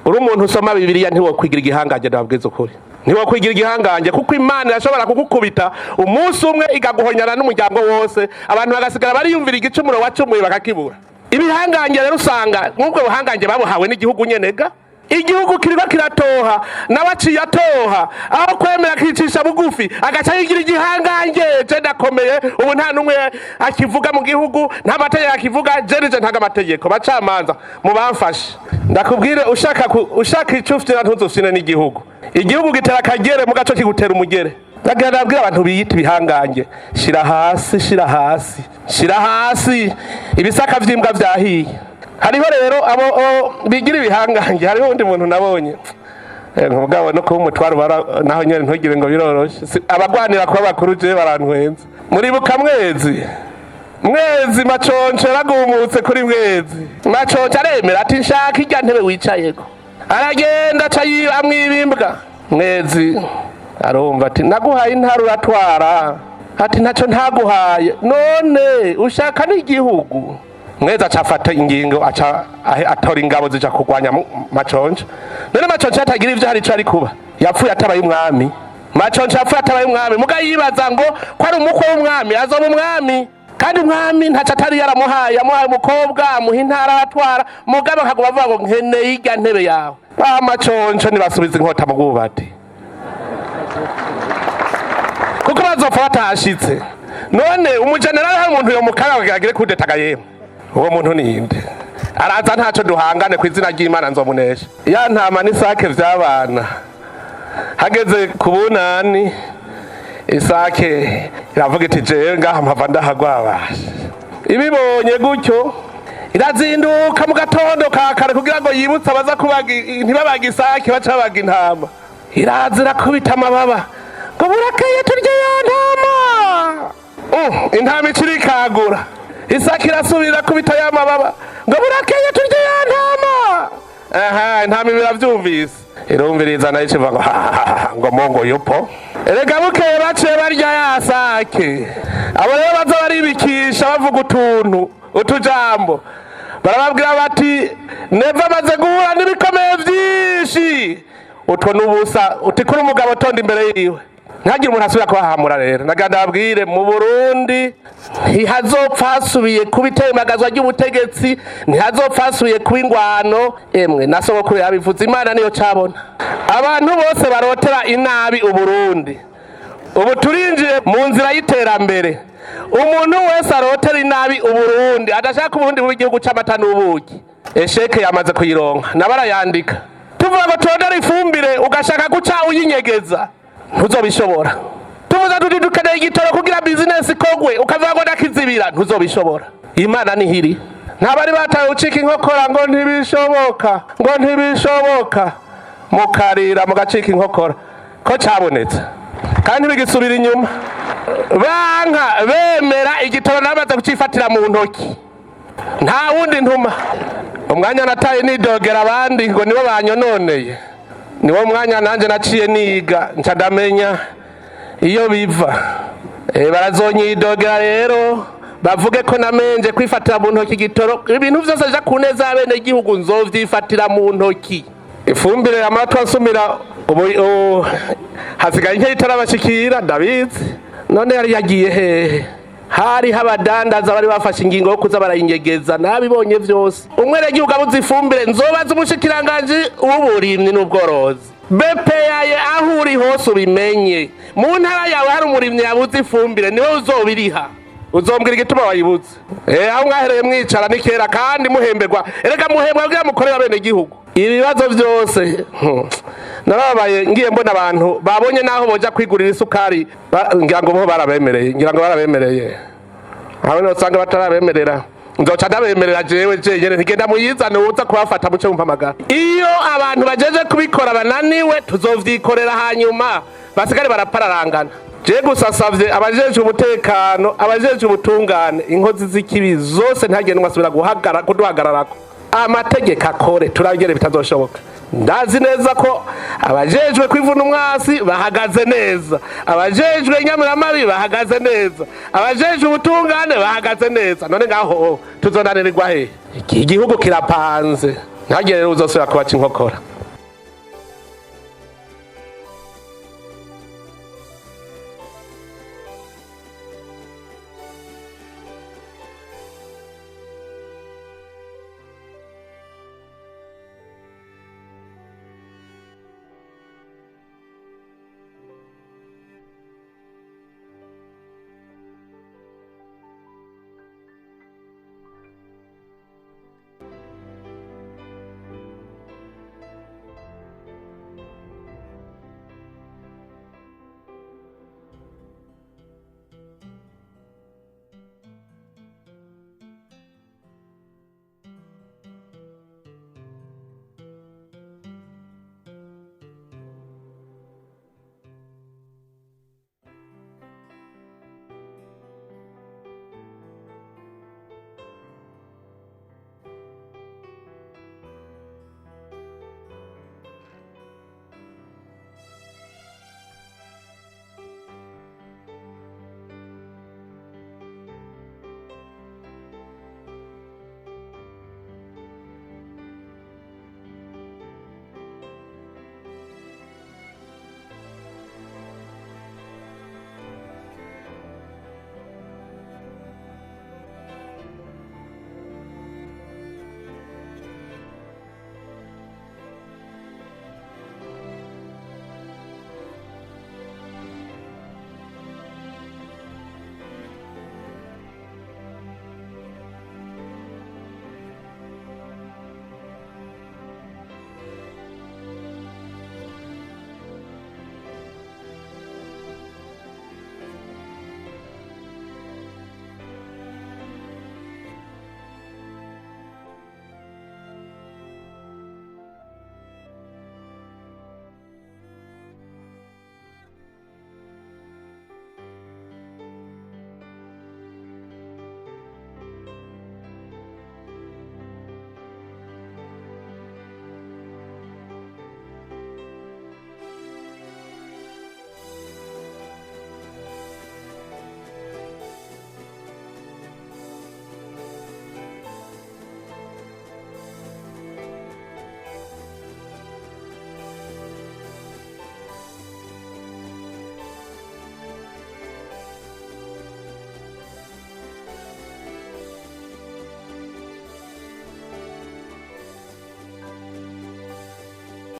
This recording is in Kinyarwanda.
uri umuntu usoma Bibiliya ntiwokwigira igihangange ndababwiza ukuri ntiwokwigira igihangange kuko Imana irashobora kugukubita umunsi umwe igaguhonyana n'umuryango wose abantu bagasigara bariyumvira igicumuro wacumuye bakakibura ibihangange rero usanga nk'ubwo buhangange babuhawe n'igihugu nyenega igihugu kiriko kiratoha nawe aciye atoha aho kwemera kicisha bugufi agaca yigira igihangange je ndakomeye ubu nta numwe akivuga mu gihugu nta mategeko akivuga je ntaga amategeko bacamanza mubamfashe ndakubwire ushaka icufite ntuzufine n'igihugu igihugu gitera akagere mu gaco kigutera umugere ndabwira abantu biyita ibihangange shira hasi ibisaka vy'imbwa vyahiye hariho rero abo bigira ibihangange hariho undi muntu nabonye nkubwabo no kuba umutwaro naho nyene ntugire ngo biroroshe abagwanira kuba bakuru je barantwenze muribuka mwezi maconce ragumutse kuri mwezi maconce aremera ati nshaka irya ntebe wicayeko aragenda aca amwibimbwa mwezi arumva ati naguhaye intara uratwara ati ntaco ntaguhaye none ushaka n'igihugu mweza acafata ingingo atora ingabo zija kurwanya maconce none maconce atagira ivyo hari ico ari kuba yapfuye atabaye umwami maconce yapfuye atabaye umwami muga yibaza ngo ko ari umukwe w'umwami azoba umwami kandi umwami ntaco atari yaramuhaye amuhaye umukobwa amuha intara aratwara mugabo akaguma avuga ngo nkeneye irya ntebe yawe maconce nibasubiza inkota mu bwubati kuko bazopfa batashitse none umujenerali hari umuntu yomukara agire kudetaga yemwe uwo muntu ninde araza ntaco duhangane ku izina ry'Imana nzomunesha ya ntama n'isake vy'abana hageze ku bunani isake iravuga iti jewe ngaha mpava ndahagwabasha ibibonye gutyo irazinduka mu gatondo ka kare kugira ngo yibutse abaza kubaga ntibabaga isake baca babaga intama iraza irakubita amababa ngo burakeye turye ya ntama intama icirikagura isake irasubira kubita ya mababa ngo burakeye turye ya ntama intama biravyumvise irumviriza nayo ikiva ngo mongo yupo erega bukeye baciye barya ya sake abo rero baza baribikisha bavuga utujambo barababwira bati neva amaze guhura n'ibikomeye vyinshi utwo n'ubusa utikura umugabo tonda imbere yiwe ntagire umuntu asubira kubahamura rero ndabwire mu Burundi ntihazopfa hasubiye kuba itemagazwa ry'ubutegetsi ntihazopfa hasubiye kuba ingwano emwe na sogokuru yabivuze Imana niyo cabona abantu bose barotera inabi Uburundi ubu turinjiye mu nzira y'iterambere umuntu wese arotera inabi Uburundi adashaka Uburundi mu gihugu c'amata n'ubuki esheke yamaze kuyironka nabarayandika tuvuga ngo tondera ifumbire ugashaka guca uyinyegeza ntuzobishobora tuvuza tuti dukeneye igitoro kugira business ikogwe ukavuga ngo ndakizibira ntuzobishobora Imana nihiri ntabari bataye ucika inkokora ngo ntibishoboka mukarira mugacika inkokora ko cabonetse kandi bigisubira inyuma banka bemera igitoro namaze kucifatira mu ntoki nta wundi ntuma umwanya nataye nidogera abandi ngo nibo banyononeye niwo mwanya nanje naciye niga nca ndamenya iyo biva barazonyidogera rero bavuge ko namenje kwifatira mu ntoki igitoro ibintu vyose ja kuneza abene igihugu nzovyifatira mu ntoki ifumbire amatwa nsumira ubu hasigaye nke itarabashikira ndabizi none yari yagiye hehe hari habadandaza bari bafashe ingingo yo kuza barayinyegeza nabibonye vyose umwere gihugu abuze ifumbire nzobaza umushikiranganje w'uburimyi n'ubworozi bepeyaye aho uri hose ubimenye mu ntara yawe hari umurimyi yabuze ifumbire niwe uzobiriha uzombwira igituma wayibuze aho mwahereye mwicara ni kera kandi muhemberwa erega muhembwa bwa mukorera bene gihugu ibibazo byose narabaye ngiye mbona abantu babonye naho boja kwigurira isukari ngira ngo bo barabemereye aho no usanga batarabemerera nzoca ndabemerera jewe nyene ntigenda muyizane uza kubafata muce mumpamagara iyo abantu bajeje kubikora bananiwe tuzovyikorera hanyuma basigare barapararangana je gusasavye abajeje umutekano abajeje ubutungane inkozi z'ikibi zose ntagenwa asubira kuduhagararako amategeko akore turabigere bitazoshoboka. Ndazi neza ko abajejwe kwivuna umwasi bahagaze neza, abajejwe nyamuramari bahagaze neza, abajejwe ubutungane bahagaze neza. None ngaho tuzonanirirwa he? Igihugu kirapanze, ntagire rero uzosubira kubaca inkokora.